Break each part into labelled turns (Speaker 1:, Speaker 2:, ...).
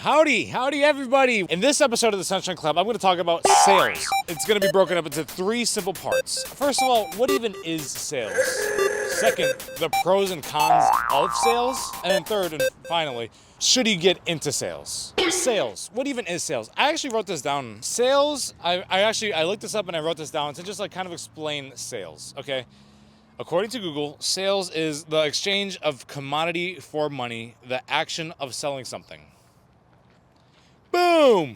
Speaker 1: Howdy everybody! In this episode of the Sunshine Club, I'm going to talk about sales. It's going to be broken up into 3 simple parts. First of all, what even is sales? Second, the pros and cons of sales. And then third and finally, should you get into sales? Sales. What even is sales? I actually wrote this down. Sales, I looked this up and I wrote this down to just like kind of explain sales, okay? According to Google, sales is the exchange of commodity for money, the action of selling something. Boom!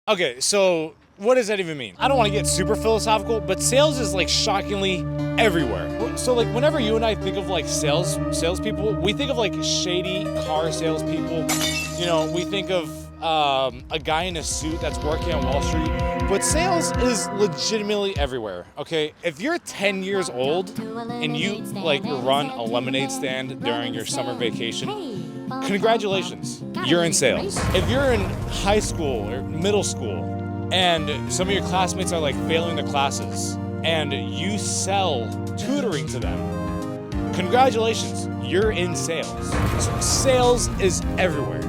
Speaker 1: Okay, so what does that even mean? I don't want to get super philosophical, but sales is like shockingly everywhere. So like whenever you and I think of like salespeople, we think of like shady car salespeople. You know, we think of a guy in a suit that's working on Wall Street. But sales is legitimately everywhere, okay? If you're 10 years old and you like run a lemonade stand during your summer vacation, congratulations, you're in sales. If you're in high school or middle school and some of your classmates are like failing their classes and you sell tutoring to them, congratulations, you're in sales. So sales is everywhere.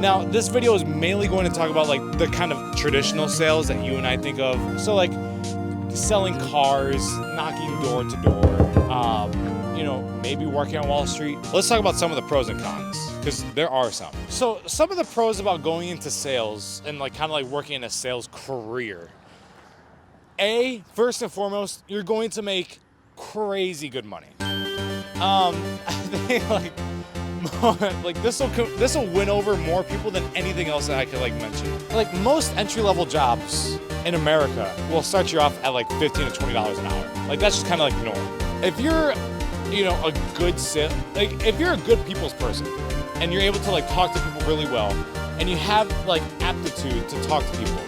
Speaker 1: Now, this video is mainly going to talk about like the kind of traditional sales that you and I think of. So like selling cars, knocking door to door, you know, maybe working on Wall Street. Let's talk about some of the pros and cons, because there are some. So some of the pros about going into sales and like kind of like working in a sales career. First and foremost, you're going to make crazy good money. I think like this will win over more people than anything else that I could like mention. Like most entry-level jobs in America will start you off at like $15 to $20 an hour. Like that's just kind of like normal. If you're, you know, a good if you're a good people's person and you're able to like talk to people really well and you have like aptitude to talk to people,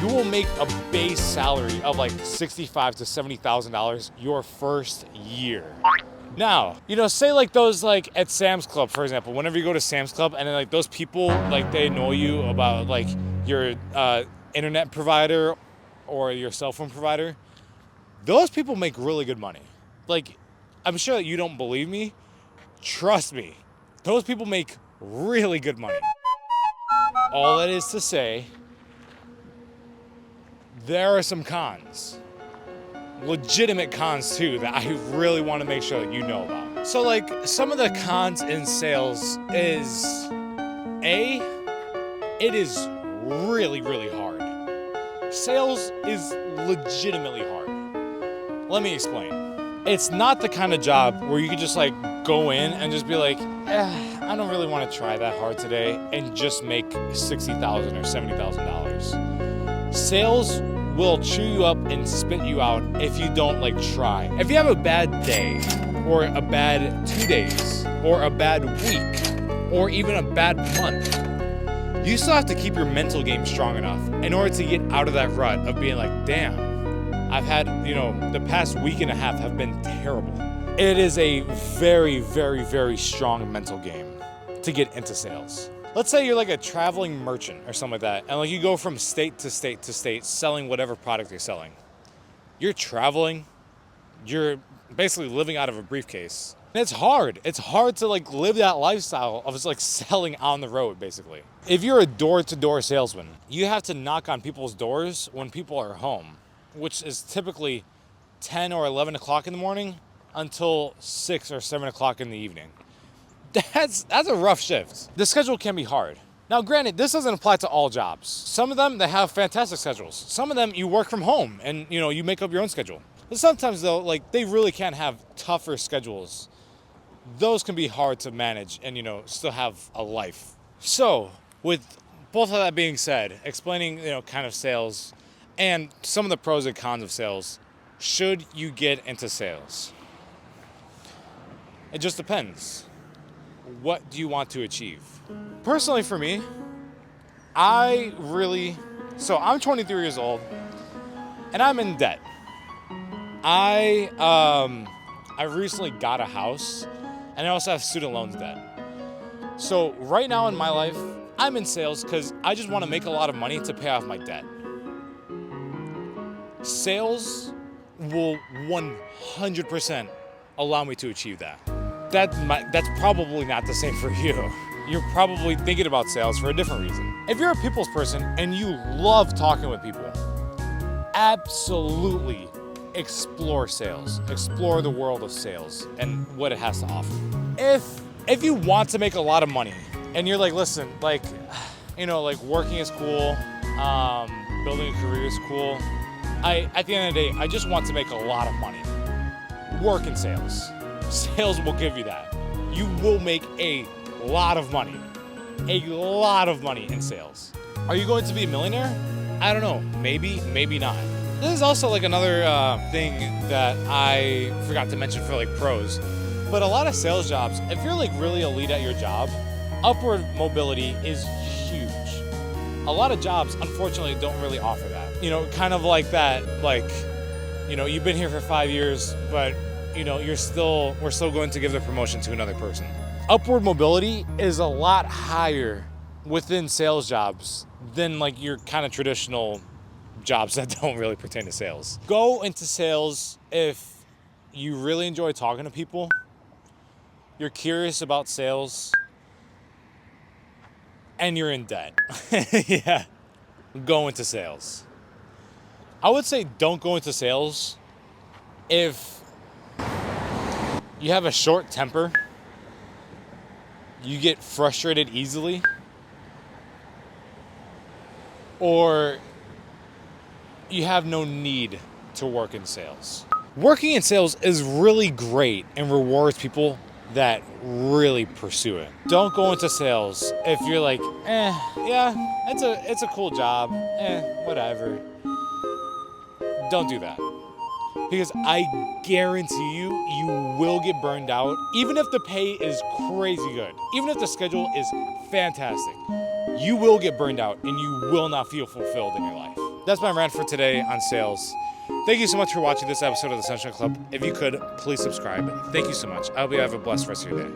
Speaker 1: you will make a base salary of like $65,000 to $70,000 your first year. Now, you know, say like those like at Sam's Club, for example, whenever you go to Sam's Club and then like those people, like they annoy you about like your internet provider or your cell phone provider, those people make really good money. Like, I'm sure that you don't believe me. Trust me, those people make really good money. All that is to say, there are some cons. Legitimate cons too that I really want to make sure that you know about. So like some of the cons in sales is it is really, really hard. Sales is legitimately hard. Let me explain. It's not the kind of job where you could just like go in and just be like, I don't really want to try that hard today and just make $60,000 or $70,000. Sales will chew you up and spit you out if you don't like try. If you have a bad day or a bad 2 days or a bad week or even a bad month, you still have to keep your mental game strong enough in order to get out of that rut of being like, damn, I've had, you know, the past week and a half have been terrible. It is a very, very, very strong mental game to get into sales. Let's say you're like a traveling merchant or something like that, and like you go from state to state to state selling whatever product you're selling. You're traveling, you're basically living out of a briefcase. And it's hard. It's hard to like live that lifestyle of just like selling on the road, basically. If you're a door-to-door salesman, you have to knock on people's doors when people are home, which is typically 10 or 11 o'clock in the morning until 6 or 7 o'clock in the evening. That's a rough shift. The schedule can be hard. Now, granted, this doesn't apply to all jobs. Some of them, they have fantastic schedules. Some of them, you work from home and, you know, you make up your own schedule. But sometimes, though, like, they really can have tougher schedules. Those can be hard to manage and, you know, still have a life. So, with both of that being said, explaining, you know, kind of sales and some of the pros and cons of sales, should you get into sales? It just depends. What do you want to achieve? Personally for me, I'm 23 years old and I'm in debt. I recently got a house and I also have student loans debt. So right now in my life, I'm in sales because I just want to make a lot of money to pay off my debt. Sales will 100% allow me to achieve that. That's probably not the same for you. You're probably thinking about sales for a different reason. If you're a people's person and you love talking with people, absolutely explore sales. Explore the world of sales and what it has to offer. If you want to make a lot of money and you're like, listen, like, you know, like working is cool, building a career is cool. At the end of the day, I just want to make a lot of money. Work in sales. Sales will give you that. You will make a lot of money. A lot of money in sales. Are you going to be a millionaire? I don't know. Maybe, maybe not. This is also like another thing that I forgot to mention for like pros. But a lot of sales jobs, if you're like really elite at your job, upward mobility is huge. A lot of jobs, unfortunately, don't really offer that. You know, kind of like that, like, you know, you've been here for 5 years, but you know, we're still going to give the promotion to another person. Upward mobility is a lot higher within sales jobs than like your kind of traditional jobs that don't really pertain to sales. Go into sales if you really enjoy talking to people, you're curious about sales, and you're in debt. Yeah, go into sales. I would say don't go into sales if you have a short temper, you get frustrated easily, or you have no need to work in sales. Working in sales is really great and rewards people that really pursue it. Don't go into sales if you're like, yeah, it's a cool job, whatever. Don't do that. Because I guarantee you, you will get burned out, even if the pay is crazy good, even if the schedule is fantastic, you will get burned out and you will not feel fulfilled in your life. That's my rant for today on sales. Thank you so much for watching this episode of the Sunshine Club. If you could, please subscribe. Thank you so much. I hope you have a blessed rest of your day.